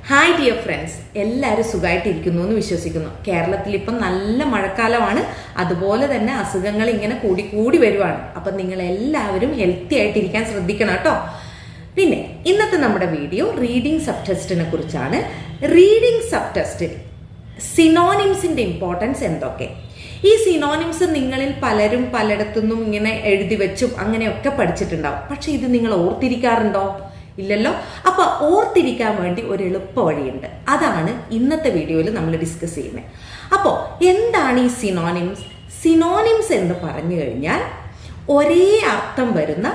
Hi dear friends, എല്ലാവരും സുഖമായിട്ടിരിക്കുന്നു എന്ന് വിശ്വസിക്കുന്നു. കേരളത്തിൽ ഇപ്പം നല്ല മഴക്കാലമാണ്, അതുപോലെ തന്നെ അസുഖങ്ങൾ ഇങ്ങനെ കൂടി വരുവാണ്. അപ്പം നിങ്ങൾ എല്ലാവരും ഹെൽത്തി ആയിട്ടിരിക്കാൻ ശ്രദ്ധിക്കണം കേട്ടോ. പിന്നെ ഇന്നത്തെ നമ്മുടെ വീഡിയോ റീഡിംഗ് സബ് ടെസ്റ്റിനെ കുറിച്ചാണ്. റീഡിംഗ് സബ് ടെസ്റ്റിൽ സിനോണിംസിന്റെ ഇമ്പോർട്ടൻസ് എന്തൊക്കെ? ഈ സിനോണിംസ് നിങ്ങളിൽ പലരും പലയിടത്തുനിന്നും ഇങ്ങനെ എഴുതി വെച്ചും അങ്ങനെയൊക്കെ പഠിച്ചിട്ടുണ്ടാവും. പക്ഷെ ഇത് നിങ്ങൾ ഓർത്തിരിക്കാറുണ്ടോ? ഇല്ലല്ലോ. അപ്പൊ ഓർത്തിരിക്കാൻ വേണ്ടി ഒരു എളുപ്പ വഴിയുണ്ട്. അതാണ് ഇന്നത്തെ വീഡിയോയിൽ നമ്മൾ ഡിസ്കസ് ചെയ്യുന്നത്. അപ്പോൾ എന്താണ് ഈ സിനോണിംസ്? സിനോണിംസ് എന്ന് പറഞ്ഞു കഴിഞ്ഞാൽ ഒരേ അർത്ഥം വരുന്ന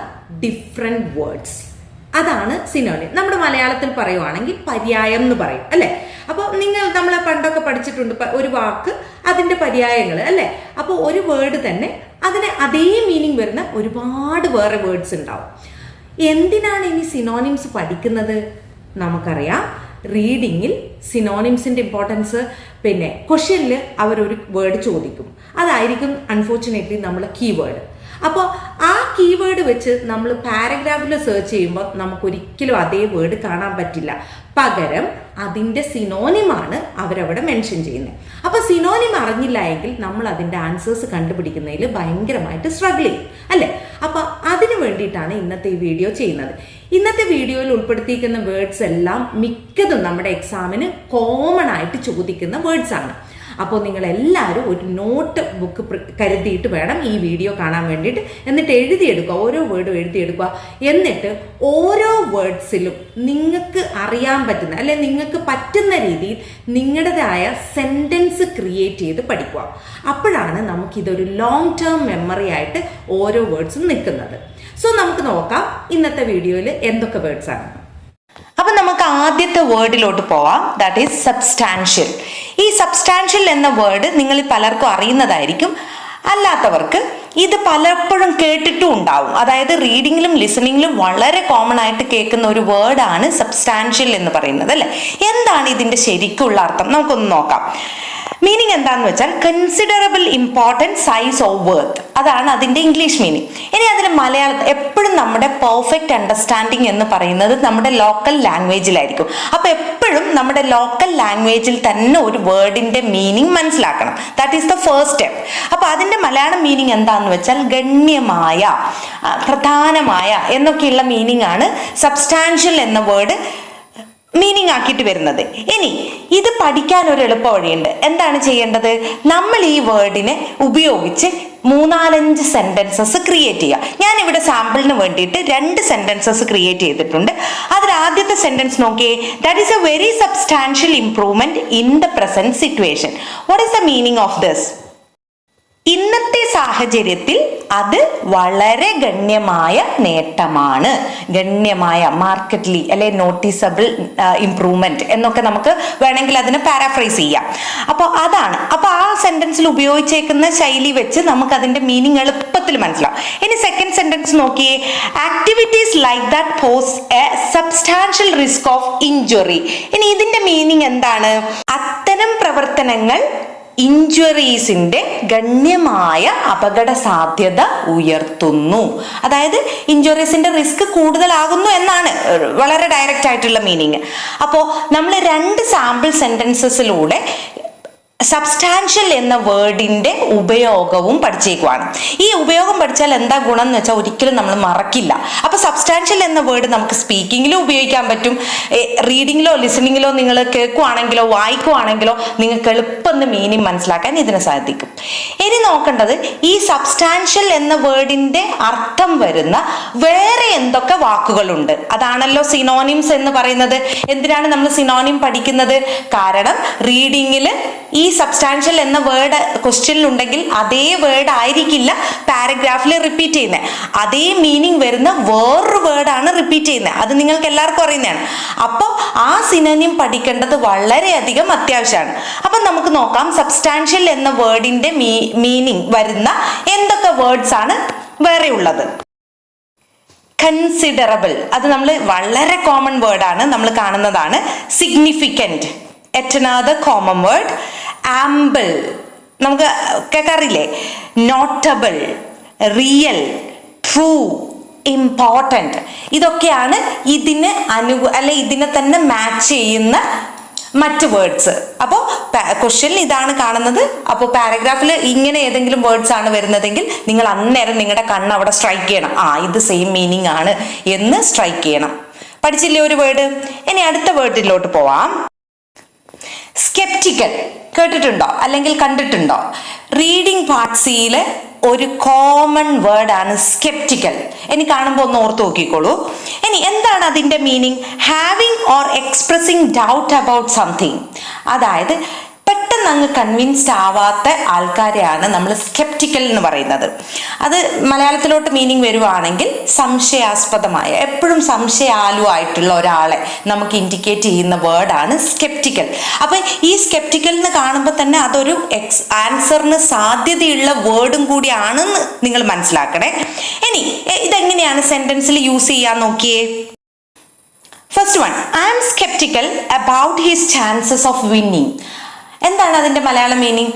ഡിഫറെന്റ് വേർഡ്സ്, അതാണ് സിനോണിം. നമ്മുടെ മലയാളത്തിൽ പറയുവാണെങ്കിൽ പര്യായം എന്ന് പറയും അല്ലെ. അപ്പോൾ നമ്മളെ പണ്ടൊക്കെ പഠിച്ചിട്ടുണ്ട് ഒരു വാക്ക് അതിന്റെ പര്യായങ്ങൾ അല്ലെ. അപ്പോൾ ഒരു വേർഡ് തന്നെ അതിന് അതേ മീനിങ് വരുന്ന ഒരുപാട് വേറെ വേർഡ്സ് ഉണ്ടാവും. എന്തിനാണ് ഇനി സിനോണിംസ് പഠിക്കുന്നത്? നമുക്കറിയാം, റീഡിങ്ങിൽ സിനോണിംസിന്റെ ഇമ്പോർട്ടൻസ്. പിന്നെ ക്വസ്റ്റ്യനിൽ അവരൊരു വേർഡ് ചോദിക്കും, അതായിരിക്കും അൺഫോർച്ചുനേറ്റ്ലി നമ്മളെ കീവേഡ്. അപ്പോൾ ആ കീവേഡ് വെച്ച് നമ്മൾ പാരഗ്രാഫിൽ സെർച്ച് ചെയ്യുമ്പോൾ നമുക്കൊരിക്കലും അതേ വേർഡ് കാണാൻ പറ്റില്ല. പകരം അതിൻ്റെ സിനോണിമാണ് അവരവിടെ മെൻഷൻ ചെയ്യുന്നത്. അപ്പോൾ സിനോണിം അറിഞ്ഞില്ല എങ്കിൽ നമ്മൾ അതിൻ്റെ ആൻസേഴ്സ് കണ്ടുപിടിക്കുന്നതിൽ ഭയങ്കരമായിട്ട് സ്ട്രഗിൾ ചെയ്യും അല്ലേ. അപ്പോൾ അതിനു വേണ്ടിയിട്ടാണ് ഇന്നത്തെ ഈ വീഡിയോ ചെയ്യുന്നത്. ഇന്നത്തെ വീഡിയോയിൽ ഉൾപ്പെടുത്തിയിരിക്കുന്ന വേർഡ്സ് എല്ലാം മിക്കതും നമ്മുടെ എക്സാമിന് കോമൺ ആയിട്ട് ചോദിക്കുന്ന വേർഡ്സ് ആണ്. അപ്പോൾ നിങ്ങൾ എല്ലാവരും ഒരു നോട്ട് ബുക്ക് കരുതിയിട്ട് വേണം ഈ വീഡിയോ കാണാൻ വേണ്ടിയിട്ട്. എന്നിട്ട് എഴുതിയെടുക്കുക, ഓരോ വേർഡും എഴുതിയെടുക്കുക. എന്നിട്ട് ഓരോ വേർഡ്സിലും നിങ്ങൾക്ക് അറിയാൻ പറ്റുന്ന അല്ലെ നിങ്ങൾക്ക് പറ്റുന്ന രീതിയിൽ നിങ്ങളുടേതായ സെന്റൻസ് ക്രിയേറ്റ് ചെയ്ത് പഠിക്കുക. അപ്പോഴാണ് നമുക്കിതൊരു ലോങ് ടേം മെമ്മറി ആയിട്ട് ഓരോ വേർഡ്സും നിൽക്കുന്നത്. സോ നമുക്ക് നോക്കാം ഇന്നത്തെ വീഡിയോയിൽ എന്തൊക്കെ വേർഡ്സ് ആണ്. അപ്പൊ നമുക്ക് ആദ്യത്തെ വേർഡിലോട്ട് പോവാം. That is substantial. ഈ സബ്സ്റ്റാൻഷ്യൽ എന്ന വേർഡ് നിങ്ങൾ പലർക്കും അറിയുന്നതായിരിക്കും, അല്ലാത്തവർക്ക് ഇത് പലപ്പോഴും കേട്ടിട്ടും ഉണ്ടാവും. അതായത് റീഡിങ്ങിലും ലിസണിങ്ങിലും വളരെ കോമൺ ആയിട്ട് കേൾക്കുന്ന ഒരു വേർഡാണ് സബ്സ്റ്റാൻഷ്യൽ എന്ന് പറയുന്നത് അല്ലെ. എന്താണ് ഇതിന്റെ ശരിക്കുള്ള അർത്ഥം? നമുക്കൊന്ന് നോക്കാം. മീനിങ് എന്താന്ന് വെച്ചാൽ considerable importance, size of worth, അതാണ് അതിന്റെ ഇംഗ്ലീഷ് മീനിങ്. ഇനി അതിന് മലയാളത്തിൽ എപ്പോഴും നമ്മുടെ പെർഫെക്റ്റ് അണ്ടർസ്റ്റാൻഡിങ് എന്ന് പറയുന്നത് നമ്മുടെ ലോക്കൽ ലാംഗ്വേജിലായിരിക്കും. അപ്പൊ എപ്പോഴും നമ്മുടെ ലോക്കൽ ലാംഗ്വേജിൽ തന്നെ ഒരു വേർഡിന്റെ മീനിങ് മനസ്സിലാക്കണം. That is the first step. അപ്പൊ അതിന്റെ മലയാളം മീനിങ് എന്താന്ന് വെച്ചാൽ ഗണ്യമായ, പ്രധാനമായ എന്നൊക്കെയുള്ള മീനിങ് ആണ് സബ്സ്റ്റാൻഷ്യൽ എന്ന വേർഡ് മീനിങ് ആക്കിയിട്ട് വരുന്നത്. ഇനി ഇത് പഠിക്കാൻ ഒരു എളുപ്പ വഴിയുണ്ട്. എന്താണ് ചെയ്യേണ്ടത്? നമ്മൾ ഈ വേർഡിനെ ഉപയോഗിച്ച് 3-4 സെന്റൻസസ് ക്രിയേറ്റ് ചെയ്യുക. ഞാൻ ഇവിടെ സാമ്പിളിന് വേണ്ടിയിട്ട് 2 സെന്റൻസസ് ക്രിയേറ്റ് ചെയ്തിട്ടുണ്ട്. അതിൽ ആദ്യത്തെ സെന്റൻസ് നോക്കിയേ. That is A very substantial improvement in the present situation. What is the meaning of this? ഇന്നത്തെ സാഹചര്യത്തിൽ അത് വളരെ ഗണ്യമായ നേട്ടമാണ്. ഗണ്യമായ, മാർക്കറ്റ്ലി അല്ലെ നോട്ടീസബിൾ ഇംപ്രൂവ്മെന്റ് എന്നൊക്കെ നമുക്ക് വേണമെങ്കിൽ അതിനെ പാരാഫ്രൈസ് ചെയ്യാം. അപ്പോൾ അതാണ്. അപ്പോൾ ആ സെന്റൻസിൽ ഉപയോഗിച്ചേക്കുന്ന ശൈലി വെച്ച് നമുക്ക് അതിന്റെ മീനിങ് എളുപ്പത്തിൽ മനസ്സിലാവും. ഇനി സെക്കൻഡ് സെന്റൻസ് നോക്കിയേ. Activities like that pose a substantial risk of injury. ഇനി ഇതിന്റെ മീനിങ് എന്താണ്? അത്തരം പ്രവർത്തനങ്ങൾ ഇഞ്ചുറീസിന്റെ ഗണ്യമായ അപകട സാധ്യത ഉയർത്തുന്നു. അതായത് ഇഞ്ചുറീസിന്റെ റിസ്ക് കൂടുതലാകുന്നു എന്നാണ് വളരെ ഡയറക്റ്റ് ആയിട്ടുള്ള മീനിങ്. അപ്പോൾ നമ്മൾ 2 സാമ്പിൾ സെന്റൻസസിലൂടെ സബ്സ്റ്റാൻഷ്യൽ എന്ന വേർഡിന്റെ ഉപയോഗവും പഠിച്ചേക്കുവാണ്. ഈ ഉപയോഗം പഠിച്ചാൽ എന്താ ഗുണം എന്ന് വെച്ചാൽ ഒരിക്കലും നമ്മൾ മറക്കില്ല. അപ്പൊ സബ്സ്റ്റാൻഷ്യൽ എന്ന വേർഡ് നമുക്ക് സ്പീക്കിങ്ങിലും ഉപയോഗിക്കാൻ പറ്റും. റീഡിങ്ങിലോ ലിസണിങ്ങിലോ നിങ്ങൾ കേൾക്കുവാണെങ്കിലോ വായിക്കുവാണെങ്കിലോ നിങ്ങൾക്ക് എളുപ്പം മീനിങ് മനസ്സിലാക്കാൻ ഇതിന് സാധിക്കും. ഇനി നോക്കേണ്ടത് ഈ സബ്സ്റ്റാൻഷ്യൽ എന്ന വേർഡിന്റെ അർത്ഥം വരുന്ന വേറെ എന്തൊക്കെ വാക്കുകളുണ്ട്. അതാണല്ലോ സിനോണിംസ് എന്ന് പറയുന്നത്. എന്തിനാണ് നമ്മൾ സിനോണിം പഠിക്കുന്നത്? കാരണം റീഡിങ്ങിൽ ഈ സബ്സ്റ്റാൻഷ്യൽ എന്ന വേർഡ് ക്വസ്റ്റ്യനിൽ ഉണ്ടെങ്കിൽ അതേ വേർഡ് ആയിരിക്കില്ല പാരഗ്രാഫിൽ റിപ്പീറ്റ് ചെയ്യുന്നത്. അതേ മീനിങ് വരുന്ന വേറൊരു വേർഡാണ് റിപ്പീറ്റ് ചെയ്യുന്നത്. അത് നിങ്ങൾക്ക് എല്ലാവർക്കും അറിയുന്നതാണ്. അപ്പോൾ ആ സിനോണിം പഠിക്കേണ്ടത് വളരെയധികം അത്യാവശ്യമാണ്. അപ്പം നമുക്ക് നോക്കാം സബ്സ്റ്റാൻഷ്യൽ എന്ന വേർഡിന്റെ മീനിങ് വരുന്ന എന്തൊക്കെ വേർഡ്സ് ആണ് വേറെ ഉള്ളത്. കൺസിഡറബിൾ, അത് നമ്മൾ വളരെ കോമൺ വേർഡാണ്, നമ്മൾ കാണുന്നതാണ്. Significant, yet another common word. Ample, നമുക്ക് കേൾക്കാറില്ലേ. നോട്ടബിൾ, റിയൽ, ട്രൂ, ഇമ്പോർട്ടൻറ്റ്, ഇതൊക്കെയാണ് ഇതിന് ഇതിനെ തന്നെ മാച്ച് ചെയ്യുന്ന മറ്റ് വേർഡ്സ്. അപ്പോൾ ക്വസ്റ്റ്യൻ ഇതാണ് കാണുന്നത്. അപ്പോൾ പാരഗ്രാഫിൽ ഇങ്ങനെ ഏതെങ്കിലും വേർഡ്സ് ആണ് വരുന്നതെങ്കിൽ നിങ്ങൾ അന്നേരം നിങ്ങളുടെ കണ്ണ് അവിടെ സ്ട്രൈക്ക് ചെയ്യണം. ഇത് സെയിം മീനിങ് ആണ് എന്ന് സ്ട്രൈക്ക് ചെയ്യണം. പഠിച്ചില്ലേ ഒരു വേർഡ്? ഇനി അടുത്ത വേർഡിലോട്ട് പോവാം. സ്കെപ്റ്റിക്കൽ കേട്ടിട്ടുണ്ടോ അല്ലെങ്കിൽ കണ്ടിട്ടുണ്ടോ? റീഡിംഗ് പാർട്ട് സിയിലെ ഒരു കോമൺ വേർഡാണ് സ്കെപ്റ്റിക്കൽ. ഇനി കാണുമ്പോൾ ഒന്ന് ഓർത്ത് നോക്കിക്കോളൂ. ഇനി എന്താണ് അതിൻ്റെ meaning? Having or expressing doubt about something. അതായത് പെട്ടെന്ന് അങ്ങ് കൺവിൻസ്ഡ് ആവാത്ത ആൾക്കാരെയാണ് നമ്മൾ സ്കെപ്റ്റിക്കൽ എന്ന് പറയുന്നത്. അത് മലയാളത്തിലോട്ട് മീനിങ് വരുവാണെങ്കിൽ സംശയാസ്പദമായ, എപ്പോഴും സംശയാലുവായിട്ടുള്ള ഒരാളെ നമുക്ക് ഇൻഡിക്കേറ്റ് ചെയ്യുന്ന വേർഡാണ് സ്കെപ്റ്റിക്കൽ. അപ്പം ഈ സ്കെപ്റ്റിക്കൽ എന്ന് കാണുമ്പോൾ തന്നെ അതൊരു ആൻസറിന് സാധ്യതയുള്ള വേർഡും കൂടിയാണെന്ന് നിങ്ങൾ മനസ്സിലാക്കണേ. ഇനി ഇതെങ്ങനെയാണ് സെന്റൻസിൽ യൂസ് ചെയ്യാൻ നോക്കിയേ. First one, I am sceptical about his chances of winning. എന്താണ് അതിൻ്റെ മലയാളം മീനിങ്?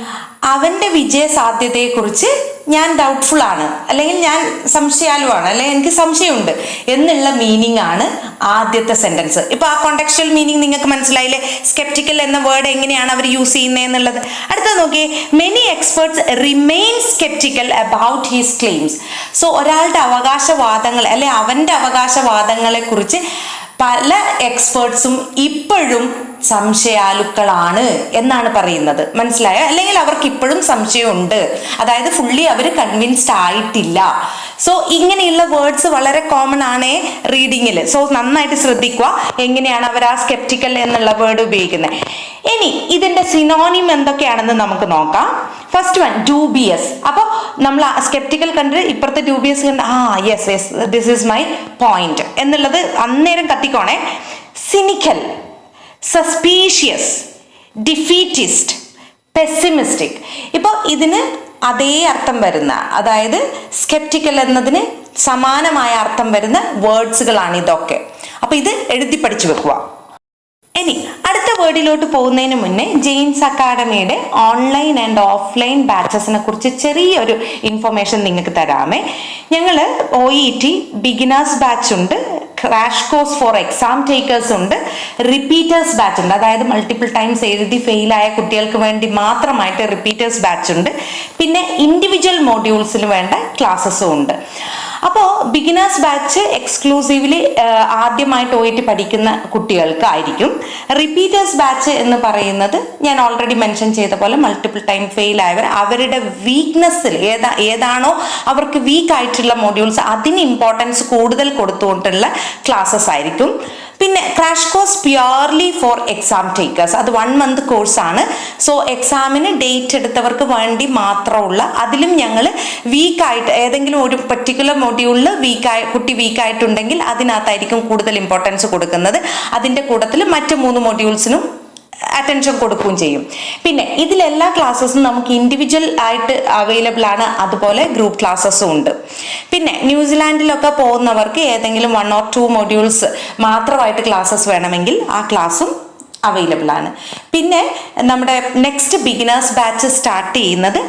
അവൻ്റെ വിജയ സാധ്യതയെക്കുറിച്ച് ഞാൻ ഡൗട്ട്ഫുൾ ആണ്, അല്ലെങ്കിൽ ഞാൻ സംശയാലുവാണ്, അല്ലെങ്കിൽ എനിക്ക് സംശയമുണ്ട് എന്നുള്ള മീനിങ് ആണ് ആദ്യത്തെ സെന്റൻസ്. ഇപ്പൊ ആ കോണ്ടെക്സ്ച്വൽ മീനിങ് നിങ്ങൾക്ക് മനസ്സിലായില്ലേ? സ്കെപ്റ്റിക്കൽ എന്ന വേർഡ് എങ്ങനെയാണ് അവർ യൂസ് ചെയ്യുന്നത് എന്നുള്ളത്. അടുത്തത് നോക്കിയേ, many experts remain sceptical about his claims. So ഒരാളുടെ അവകാശവാദങ്ങൾ അല്ലെ അവൻ്റെ അവകാശവാദങ്ങളെ കുറിച്ച് പല എക്സ്പേർട്സും ഇപ്പോഴും സംശയാലുക്കളാണ് എന്നാണ് പറയുന്നത്. മനസ്സിലായോ? അല്ലെങ്കിൽ അവർക്ക് ഇപ്പോഴും സംശയമുണ്ട്, അതായത് ഫുള്ളി അവർ കൺവിൻസ്ഡ് ആയിട്ടില്ല. സോ ഇങ്ങനെയുള്ള വേർഡ്സ് വളരെ കോമൺ ആണ് റീഡിങ്ങിൽ. സോ നന്നായിട്ട് ശ്രദ്ധിക്കുക എങ്ങനെയാണ് അവർ ആ സ്കെപ്റ്റിക്കൽ എന്നുള്ള വേർഡ് ഉപയോഗിക്കുന്നത്. ഇനി ഇതിന്റെ സിനോണിം എന്തൊക്കെയാണെന്ന് നമുക്ക് നോക്കാം. First one, dubious. അപ്പോൾ നമ്മൾ സ്കെപ്റ്റിക്കൽ കണ്ട് ഇപ്പുറത്തെ ഡ്യൂബിയസ് കണ്ട് yes yes this is my point എന്നുള്ളത് അന്നേരം കത്തിക്കോണേ. Cynical, suspicious, defeatist, pessimistic. ഇപ്പോൾ ഇതിന് അതേ അർത്ഥം വരുന്ന, അതായത് സ്കെപ്റ്റിക്കൽ എന്നതിന് സമാനമായ അർത്ഥം വരുന്ന വേർഡ്സുകളാണ് ഇതൊക്കെ. അപ്പൊ ഇത് എഴുതി പഠിച്ചു വെക്കുക. ഇനി അടുത്ത വേർഡിലോട്ട് പോകുന്നതിന് മുന്നേ ജെയിൻസ് അക്കാഡമിയുടെ ഓൺലൈൻ ആൻഡ് ഓഫ്ലൈൻ ബാച്ചസിനെ കുറിച്ച് ചെറിയൊരു ഇൻഫർമേഷൻ നിങ്ങൾക്ക് തരാമേ. ഞങ്ങൾ OET ബിഗിനേഴ്സ് ബാച്ച് ഉണ്ട്, crash course for exam takers ഉണ്ട്, റിപ്പീറ്റേഴ്സ് ബാച്ച് ഉണ്ട്, അതായത് മൾട്ടിപ്പിൾ ടൈംസ് എഴുതി ഫെയിലായ കുട്ടികൾക്ക് വേണ്ടി മാത്രമായിട്ട് റിപ്പീറ്റേഴ്സ് ബാച്ച് ഉണ്ട്. പിന്നെ ഇൻഡിവിജ്വൽ മോഡ്യൂൾസിന് വേണ്ട ക്ലാസ്സസും ഉണ്ട്. അപ്പോൾ ബിഗിനേഴ്സ് ബാച്ച് എക്സ്ക്ലൂസീവ്ലി ആദ്യമായിട്ട് OET പഠിക്കുന്ന കുട്ടികൾക്കായിരിക്കും. റിപ്പീറ്റേഴ്സ് ബാച്ച് എന്ന് പറയുന്നത് ഞാൻ ഓൾറെഡി മെൻഷൻ ചെയ്ത പോലെ മൾട്ടിപ്പിൾ ടൈം ഫെയിൽ ആയവർ അവരുടെ വീക്ക്നെസ്സിൽ ഏതാണോ അവർക്ക് വീക്ക് ആയിട്ടുള്ള മോഡ്യൂൾസ് അതിന് ഇമ്പോർട്ടൻസ് കൂടുതൽ കൊടുത്തുകൊണ്ടുള്ള ക്ലാസ്സസ് ആയിരിക്കും. പിന്നെ crash course purely for exam takers, അത് 1 month കോഴ്സാണ്. സോ എക്സാമിന് ഡേറ്റ് എടുത്തവർക്ക് വേണ്ടി മാത്രമുള്ള, അതിലും ഞങ്ങൾ വീക്കായിട്ട് ഏതെങ്കിലും ഒരു പർട്ടിക്കുലർ മൊഡ്യൂളിൽ കുട്ടി വീക്കായിട്ടുണ്ടെങ്കിൽ അതിനകത്തായിരിക്കും കൂടുതൽ ഇമ്പോർട്ടൻസ് കൊടുക്കുന്നത്. അതിൻ്റെ കൂട്ടത്തിൽ മറ്റ് 3 മൊഡ്യൂൾസിനും അറ്റൻഷൻ കൊടുക്കുകയും ചെയ്യും. പിന്നെ ഇതിലെല്ലാ ക്ലാസ്സസും നമുക്ക് ഇൻഡിവിജ്വൽ ആയിട്ട് അവൈലബിൾ ആണ്, അതുപോലെ ഗ്രൂപ്പ് ക്ലാസ്സസും ഉണ്ട്. പിന്നെ ന്യൂസിലാൻഡിലൊക്കെ പോകുന്നവർക്ക് ഏതെങ്കിലും 1 or 2 മൊഡ്യൂൾസ് മാത്രമായിട്ട് ക്ലാസ്സസ് വേണമെങ്കിൽ ആ ക്ലാസ്സും അവൈലബിൾ ആണ്. പിന്നെ നമ്മുടെ നെക്സ്റ്റ് ബിഗിനേഴ്സ് ബാച്ച് സ്റ്റാർട്ട് ചെയ്യുന്നത്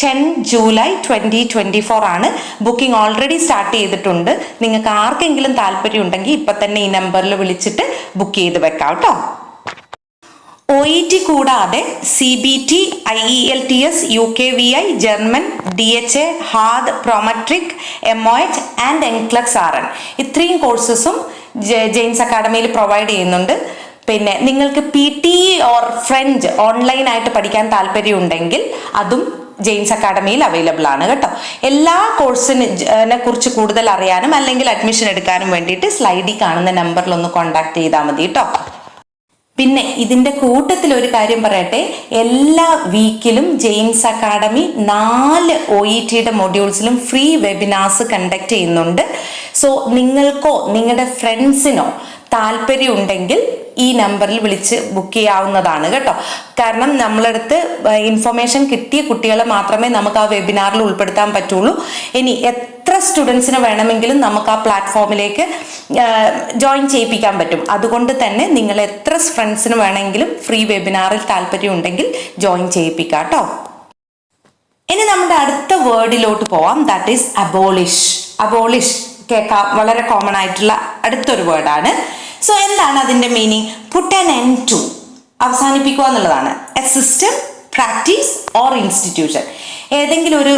10 July 2024 ആണ്. ബുക്കിംഗ് ഓൾറെഡി സ്റ്റാർട്ട് ചെയ്തിട്ടുണ്ട്. നിങ്ങൾക്ക് ആർക്കെങ്കിലും താല്പര്യം ഉണ്ടെങ്കിൽ ഇപ്പം തന്നെ ഈ നമ്പറിൽ വിളിച്ചിട്ട് ബുക്ക് ചെയ്ത് വെക്കാം കേട്ടോ. OET കൂടാതെ CBT, IELTS, UKVI, German, DHA, HAAD, Prometric, MOH and NCLEX RN ഇത്രയും കോഴ്സസും ജെയിൻസ് അക്കാഡമിയിൽ പ്രൊവൈഡ് ചെയ്യുന്നുണ്ട്. പിന്നെ നിങ്ങൾക്ക് PT ഓർ ഫ്രഞ്ച് ഓൺലൈനായിട്ട് പഠിക്കാൻ താല്പര്യം ഉണ്ടെങ്കിൽ അതും ജെയിൻസ് അക്കാഡമിയിൽ അവൈലബിൾ ആണ് കേട്ടോ. എല്ലാ കോഴ്സിനെ കുറിച്ച് കൂടുതൽ അറിയാനും അല്ലെങ്കിൽ അഡ്മിഷൻ എടുക്കാനും വേണ്ടിയിട്ട് സ്ലൈഡിൽ കാണുന്ന നമ്പറിൽ ഒന്ന് കോൺടാക്ട് ചെയ്താൽ മതി കേട്ടോ. പിന്നെ ഇതിൻ്റെ കൂട്ടത്തിൽ ഒരു കാര്യം പറയട്ടെ, എല്ലാ വീക്കിലും ജെയിൻസ് അക്കാഡമി 4 OETയുടെ മൊഡ്യൂൾസിലും ഫ്രീ വെബിനാർസ് കണ്ടക്ട് ചെയ്യുന്നുണ്ട്. സോ നിങ്ങൾക്കോ നിങ്ങളുടെ ഫ്രണ്ട്സിനോ താല്പര്യം ഉണ്ടെങ്കിൽ ഈ നമ്പറിൽ വിളിച്ച് ബുക്ക് ചെയ്യാവുന്നതാണ് കേട്ടോ. കാരണം നമ്മളടുത്ത് ഇൻഫർമേഷൻ കിട്ടിയ കുട്ടികളെ മാത്രമേ നമുക്ക് ആ വെബിനാറിൽ ഉൾപ്പെടുത്താൻ പറ്റുള്ളൂ. ഇനി എത്ര സ്റ്റുഡൻസിന് വേണമെങ്കിലും നമുക്ക് ആ പ്ലാറ്റ്ഫോമിലേക്ക് ജോയിൻ ചെയ്യിപ്പിക്കാൻ പറ്റും. അതുകൊണ്ട് തന്നെ നിങ്ങൾ എത്ര ഫ്രണ്ട്സിന് വേണമെങ്കിലും ഫ്രീ വെബിനാറിൽ താല്പര്യം ഉണ്ടെങ്കിൽ ജോയിൻ ചെയ്യിപ്പിക്കാം കേട്ടോ. ഇനി നമ്മുടെ അടുത്ത വേർഡിലോട്ട് പോവാം. That is abolish. അബോളിഷ് കേൾക്കാം, വളരെ കോമൺ ആയിട്ടുള്ള അടുത്തൊരു വേർഡാണ്. സോ എന്താണ് അതിൻ്റെ meaning? Put an end to. അവസാനിപ്പിക്കുക എന്നുള്ളതാണ്. A system, practice or institution. ഏതെങ്കിലും ഒരു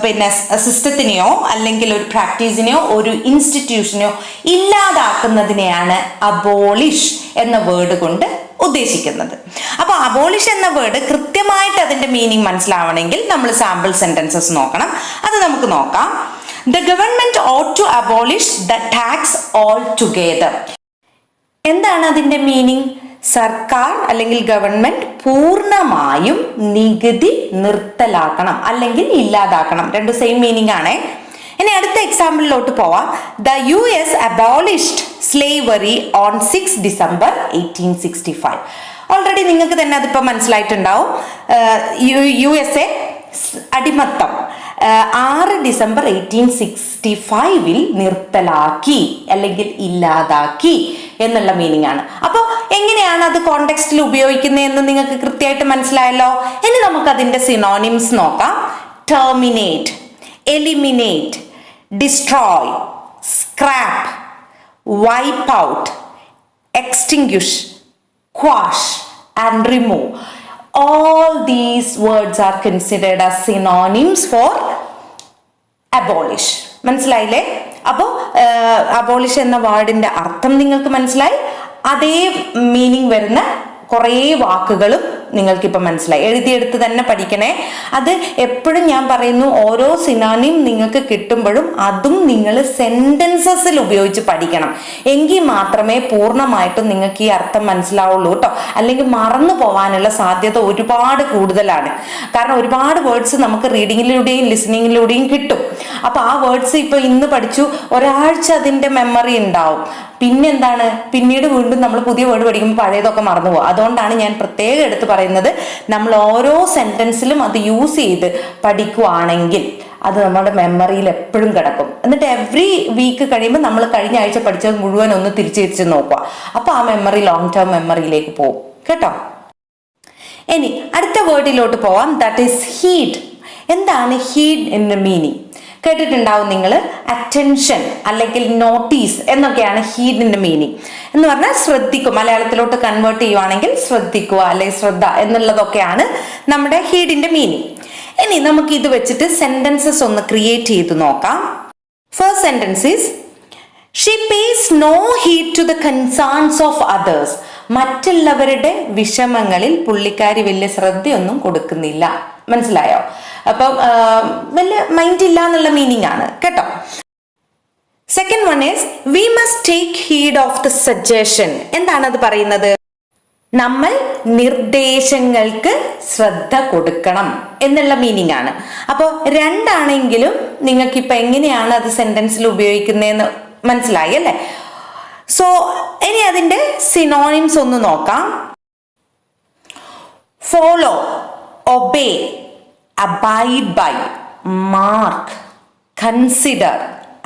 പിന്നെ സിസ്റ്റത്തിനെയോ അല്ലെങ്കിൽ ഒരു പ്രാക്ടീസിനെയോ ഒരു ഇൻസ്റ്റിറ്റ്യൂഷനെയോ ഇല്ലാതാക്കുന്നതിനെയാണ് അബോളിഷ് എന്ന വേർഡ് കൊണ്ട് ഉദ്ദേശിക്കുന്നത്. അപ്പോൾ അബോളിഷ് എന്ന വേർഡ് കൃത്യമായിട്ട് അതിന്റെ മീനിങ് മനസ്സിലാവണമെങ്കിൽ നമ്മൾ സാമ്പിൾ സെന്റൻസസ് നോക്കണം. അത് നമുക്ക് നോക്കാം. The government ought to abolish the tax altogether. എന്താണ് അതിന്റെ മീനിങ്? സർക്കാർ അല്ലെങ്കിൽ ഗവൺമെന്റ് പൂർണ്ണമായും നികുതി നിർത്തലാക്കണം അല്ലെങ്കിൽ ഇല്ലാതാക്കണം. രണ്ട് സെയിം മീനിങ് ആണ്. ഇനി അടുത്ത എക്സാമ്പിളിലോട്ട് പോവാം. The US abolished slavery on 6 December 1865. Already നിങ്ങൾക്ക് തന്നെ അതിപ്പോൾ മനസ്സിലായിട്ടുണ്ടാവും. USA അടിമത്തം 6 ഡിസംബർ 1865 നിർത്തലാക്കി അല്ലെങ്കിൽ ഇല്ലാതാക്കി എന്നുള്ള മീനിങ് ആണ്. അപ്പോൾ എങ്ങനെയാണ് അത് കോണ്ടെക്സ്റ്റിൽ ഉപയോഗിക്കുന്നതെന്ന് നിങ്ങൾക്ക് കൃത്യമായിട്ട് മനസ്സിലായല്ലോ. ഇനി നമുക്ക് അതിന്റെ സിനോണിംസ് നോക്കാം. Terminate, eliminate, destroy, scrap, wipe out, extinguish, quash and remove. All these words are considered as synonyms for abolish. മനസ്സിലായില്ലേ? അപ്പോൾ അബോളിഷ് എന്ന വേർഡിന്റെ അർത്ഥം നിങ്ങൾക്ക് മനസ്സിലായി. അതേ മീനിങ് വരുന്ന കുറേ വാക്കുകളും നിങ്ങൾക്കിപ്പോൾ മനസ്സിലായി. എഴുതിയെടുത്ത് തന്നെ പഠിക്കണേ. അത് എപ്പോഴും ഞാൻ പറയുന്നു, ഓരോ സിനോണിം നിങ്ങൾക്ക് കിട്ടുമ്പോഴും അതും നിങ്ങൾ സെന്റൻസസിൽ ഉപയോഗിച്ച് പഠിക്കണം. എങ്കിൽ മാത്രമേ പൂർണ്ണമായിട്ടും നിങ്ങൾക്ക് ഈ അർത്ഥം മനസ്സിലാവുള്ളൂ കേട്ടോ. അല്ലെങ്കിൽ മറന്നു പോകാനുള്ള സാധ്യത ഒരുപാട് കൂടുതലാണ്. കാരണം ഒരുപാട് വേർഡ്സ് നമുക്ക് റീഡിങ്ങിലൂടെയും ലിസണിങ്ങിലൂടെയും കിട്ടും. അപ്പോൾ ആ വേർഡ്സ് ഇപ്പോൾ ഇന്ന് പഠിച്ചു, ഒരാഴ്ച അതിൻ്റെ മെമ്മറി ഉണ്ടാവും. പിന്നെന്താണ്, പിന്നീട് വീണ്ടും നമ്മൾ പുതിയ വേർഡ് പഠിക്കുമ്പോൾ പഴയതൊക്കെ മറന്നു പോകും. അതുകൊണ്ടാണ് ഞാൻ പ്രത്യേകം എടുത്ത് പറയുന്നത്, നമ്മൾ ഓരോ സെന്റൻസിലും അത് യൂസ് ചെയ്ത് പഠിക്കുവാണെങ്കിൽ അത് നമ്മുടെ മെമ്മറിയിൽ എപ്പോഴും കിടക്കും. എന്നിട്ട് എവറി വീക്ക് കഴിയുമ്പോൾ നമ്മൾ കഴിഞ്ഞ ആഴ്ച പഠിച്ചത് മുഴുവൻ ഒന്ന് തിരിച്ച് നോക്കുക. അപ്പോൾ ആ മെമ്മറി ലോങ് ടേം മെമ്മറിയിലേക്ക് പോകും കേട്ടോ. ഇനി അടുത്ത വേർഡിലോട്ട് പോവാം. That is heed. എന്താണ് ഹീഡ് എന്ന മീനിങ്? കേട്ടിട്ടുണ്ടാവും നിങ്ങൾ. അറ്റൻഷൻ അല്ലെങ്കിൽ നോട്ടീസ് എന്നൊക്കെയാണ് ഹീഡിന്റെ മീനിങ്. എന്ന് പറഞ്ഞാൽ ശ്രദ്ധിക്കും. മലയാളത്തിലോട്ട് കൺവേർട്ട് ചെയ്യുവാണെങ്കിൽ ശ്രദ്ധിക്കുക അല്ലെങ്കിൽ ശ്രദ്ധ എന്നുള്ളതൊക്കെയാണ് നമ്മുടെ ഹീഡിന്റെ മീനിങ്. ഇനി നമുക്ക് ഇത് വെച്ചിട്ട് സെന്റൻസസ് ഒന്ന് ക്രിയേറ്റ് ചെയ്ത് നോക്കാം. First sentence is she pays no heed to the concerns of others. മറ്റുള്ളവരുടെ വിഷമങ്ങളിൽ പുള്ളിക്കാരി വലിയ ശ്രദ്ധയൊന്നും കൊടുക്കുന്നില്ല. മനസ്സിലായോ? അപ്പം വലിയ മൈൻഡ് ഇല്ല എന്നുള്ള മീനിങ് ആണ് കേട്ടോ. Second one is we must take heed of the suggestion. എന്താണ് അത് പറയുന്നത്? നമ്മൾ നിർദ്ദേശങ്ങൾക്ക് ശ്രദ്ധ കൊടുക്കണം എന്നുള്ള മീനിങ് ആണ്. അപ്പോൾ രണ്ടാണെങ്കിലും നിങ്ങൾക്ക് ഇപ്പൊ എങ്ങനെയാണ് അത് സെന്റൻസിൽ ഉപയോഗിക്കുന്നതെന്ന് മനസ്സിലായി അല്ലേ? സോ ഇനി അതിന്റെ സിനോണിംസ് ഒന്ന് നോക്കാം. Follow, obey, abide by, mark, consider,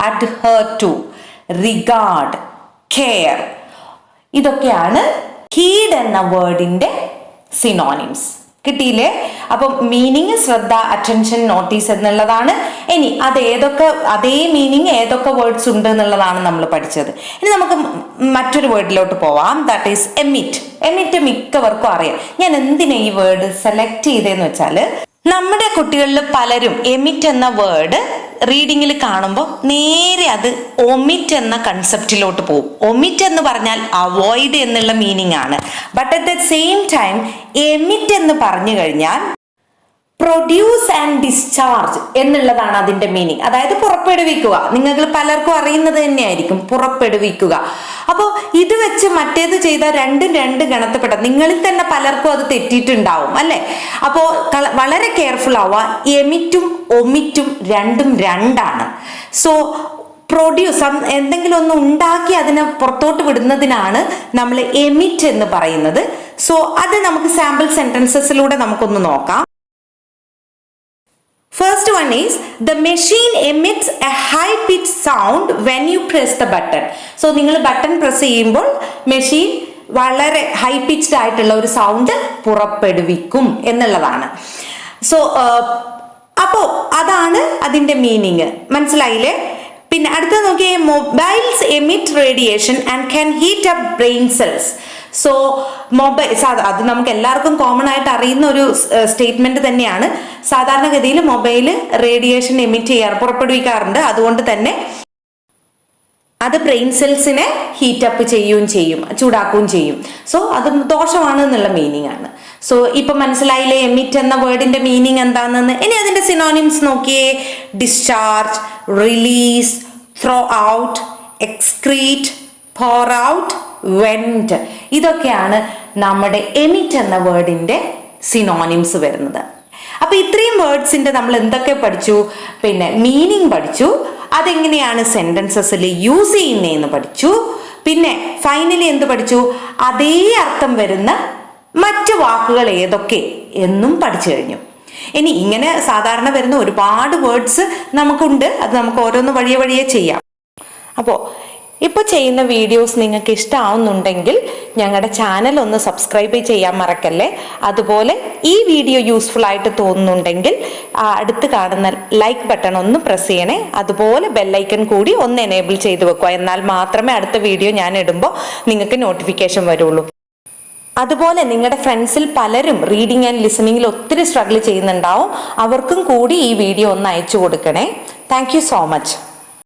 adhere to, regard, care. ഇതൊക്കെയാണ് ഹീഡ് എന്ന വേർഡിന്റെ സിനോണിംസ്. കിട്ടിയില്ലേ? അപ്പം മീനിങ് ശ്രദ്ധ, അറ്റൻഷൻ, നോട്ടീസ് എന്നുള്ളതാണ്. ഇനി അത് ഏതൊക്കെ, അതേ മീനിങ് ഏതൊക്കെ വേർഡ്സ് ഉണ്ട് എന്നുള്ളതാണ് നമ്മൾ പഠിച്ചത്. ഇനി നമുക്ക് മറ്റൊരു വേർഡിലോട്ട് പോവാം. That is emit. എമിറ്റ് മിക്കവർക്കും അറിയാം. ഞാൻ എന്തിനാ ഈ വേർഡ് സെലക്ട് ചെയ്തതെന്ന് വെച്ചാൽ, നമ്മുടെ കുട്ടികളിൽ പലരും എമിറ്റ് എന്ന വേർഡ് റീഡിങ്ങിൽ കാണുമ്പോൾ നേരെ അത് ഒമിറ്റ് എന്ന കൺസെപ്റ്റിലോട്ട് പോകും. ഒമിറ്റ് എന്ന് പറഞ്ഞാൽ അവോയ്ഡ് എന്നുള്ള മീനിങ് ആണ്. But at the same time emit എന്ന് പറഞ്ഞു കഴിഞ്ഞാൽ പ്രൊഡ്യൂസ് ആൻഡ് ഡിസ്ചാർജ് എന്നുള്ളതാണ് അതിന്റെ മീനിങ്. അതായത് പുറപ്പെടുവിക്കുക. നിങ്ങൾക്ക് പലർക്കും അറിയുന്നത് തന്നെയായിരിക്കും, പുറപ്പെടുവിക്കുക. അപ്പോൾ ഇത് വെച്ച് മറ്റേത് ചെയ്താൽ രണ്ടും രണ്ട് ഗണത്തിൽപ്പെട്ട, നിങ്ങളിൽ തന്നെ പലർക്കും അത് തെറ്റിയിട്ടുണ്ടാവും അല്ലെ? അപ്പോൾ വളരെ കെയർഫുൾ ആവുക. എമിറ്റും ഒമിറ്റും രണ്ടും രണ്ടാണ്. സോ പ്രൊഡ്യൂസ്, എന്തെങ്കിലും ഒന്ന് ഉണ്ടാക്കി അതിനെ പുറത്തോട്ട് വിടുന്നതിനാണ് നമ്മൾ എമിറ്റ് എന്ന് പറയുന്നത്. സോ അത് നമുക്ക് സാമ്പിൾ സെന്റൻസസിലൂടെ നമുക്കൊന്ന് നോക്കാം. First one is the machine emits a high pitch sound when you press the button. So നിങ്ങൾ ബട്ടൺ പ്രസ് ചെയ്യുമ്പോൾ മെഷീൻ വളരെ ഹൈ പിച്ച്ഡ് ആയിട്ടുള്ള ഒരു സൗണ്ട് പുറപ്പെടുവിക്കും എന്നുള്ളതാണ്. സോ അപ്പോൾ അതാണ് അതിന്റെ മീനിങ്. മനസ്സിലായില്ലേ? പിന്നെ അടുത്ത നോക്കിയേ, mobiles emit radiation and can heat up brain cells. So mobile അത് നമുക്ക് എല്ലാവർക്കും കോമൺ ആയിട്ട് അറിയുന്ന ഒരു സ്റ്റേറ്റ്മെന്റ് തന്നെയാണ്. സാധാരണഗതിയിൽ മൊബൈൽ റേഡിയേഷൻ എമിറ്റ് ചെയ്യാറ് പുറപ്പെടുവിക്കാറുണ്ട്. അതുകൊണ്ട് തന്നെ അത് ബ്രെയിൻ സെൽസിനെ ഹീറ്റപ്പ് ചെയ്യുകയും ചെയ്യും, ചൂടാക്കുകയും ചെയ്യും. സോ അത് ദോഷമാണ് എന്നുള്ള മീനിങ് ആണ്. സോ ഇപ്പൊ മനസ്സിലായില്ലേ എമിറ്റ് എന്ന വേർഡിന്റെ മീനിങ് എന്താണെന്ന്. ഇനി അതിന്റെ സിനോണിംസ് നോക്കിയേ. Discharge, release, throw out, excrete, pour out, vent. ഇതൊക്കെയാണ് നമ്മുടെ എമിറ്റ് എന്ന വേർഡിന്റെ സിനോണിംസ് വരുന്നത്. അപ്പൊ ഇത്രയും വേർഡ്സിന്റെ നമ്മൾ എന്തൊക്കെ പഠിച്ചു? പിന്നെ മീനിങ് പഠിച്ചു, അതെങ്ങനെയാണ് സെന്റൻസസിൽ യൂസ് ചെയ്യുന്നതെന്ന് പഠിച്ചു. പിന്നെ ഫൈനലി എന്ത് പഠിച്ചു? അതേ അർത്ഥം വരുന്ന മറ്റ് വാക്കുകൾ ഏതൊക്കെ എന്നും പഠിച്ചു കഴിഞ്ഞു. ഇനി ഇങ്ങനെ സാധാരണ വരുന്ന ഒരുപാട് വേർഡ്സ് നമുക്കുണ്ട്. അത് നമുക്ക് ഓരോന്ന് വഴിയെ വഴിയെ ചെയ്യാം. അപ്പോൾ ഇപ്പോൾ ചെയ്യുന്ന വീഡിയോസ് നിങ്ങൾക്ക് ഇഷ്ടമാവുന്നുണ്ടെങ്കിൽ ഞങ്ങളുടെ ചാനൽ ഒന്ന് സബ്സ്ക്രൈബ് ചെയ്യാൻ മറക്കല്ലേ. അതുപോലെ ഈ വീഡിയോ യൂസ്ഫുൾ ആയിട്ട് തോന്നുന്നുണ്ടെങ്കിൽ അടുത്ത് കാണുന്ന ലൈക്ക് ബട്ടൺ ഒന്ന് പ്രസ് ചെയ്യണേ. അതുപോലെ ബെല്ലൈക്കൺ കൂടി ഒന്ന് എനേബിൾ ചെയ്ത് വെക്കുക. എന്നാൽ മാത്രമേ അടുത്ത വീഡിയോ ഞാൻ ഇടുമ്പോൾ നിങ്ങൾക്ക് നോട്ടിഫിക്കേഷൻ വരുള്ളൂ. അതുപോലെ നിങ്ങളുടെ ഫ്രണ്ട്സിൽ പലരും റീഡിങ് ആൻഡ് ലിസണിങ്ങിൽ ഒത്തിരി സ്ട്രഗിൾ ചെയ്യുന്നുണ്ടാവും. അവർക്കും കൂടി ഈ വീഡിയോ ഒന്ന് അയച്ചു കൊടുക്കണേ. Thank you so much.